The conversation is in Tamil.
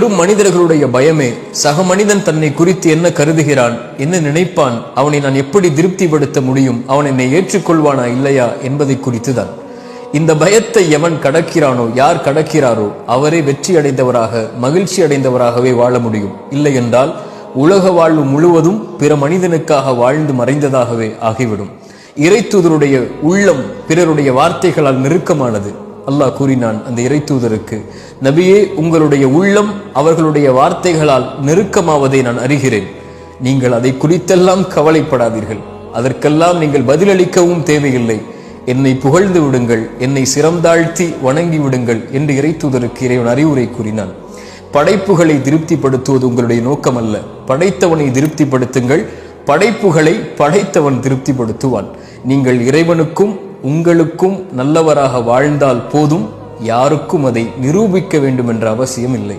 பெரும் மனிதர்களுடைய பயமே சக மனிதன் தன்னை குறித்து என்ன கருதுகிறான், என்ன நினைப்பான், அவனை நான் எப்படி திருப்திப்படுத்த முடியும், அவன் என்னை ஏற்றுக்கொள்வானா இல்லையா என்பதை குறித்துதான். இந்த பயத்தை எவன் கடக்கிறானோ, யார் கடக்கிறாரோ அவரே வெற்றி அடைந்தவராக மகிழ்ச்சி அடைந்தவராகவே வாழ முடியும். இல்லை என்றால் உலக வாழ்வு முழுவதும் பிற மனிதனுக்காக வாழ்ந்து மறைந்ததாகவே ஆகிவிடும். இறைத்தூதருடைய உள்ளம் பிறருடைய வார்த்தைகளால் நெருக்கமானது. அல்லாஹ் கூறினான் அந்த இறைத்தூதருக்கு, நபியே, உங்களுடைய உள்ளம் அவர்களுடைய வார்த்தைகளால் நெருக்கமாவதை நான் அறிகிறேன். நீங்கள் அதை குறித்தெல்லாம் கவலைப்படாதீர்கள். அதற்கெல்லாம் நீங்கள் பதிலளிக்கவும் தேவையில்லை. என்னை புகழ்ந்து விடுங்கள், என்னை சிரம்தாழ்த்தி வணங்கி விடுங்கள் என்று இறைத்தூதருக்கு இறைவன் அறிவுரை கூறினான். படைப்புகளை திருப்திப்படுத்துவது உங்களுடைய நோக்கம் அல்ல. படைத்தவனை திருப்திப்படுத்துங்கள். படைப்புகளை படைத்தவன் திருப்திப்படுத்துவான். நீங்கள் இறைவனுக்கும் உங்களுக்கும் நல்லவராக வாழ்ந்தால் போதும். யாருக்கும் அதை நிரூபிக்க வேண்டும் என்ற அவசியம் இல்லை.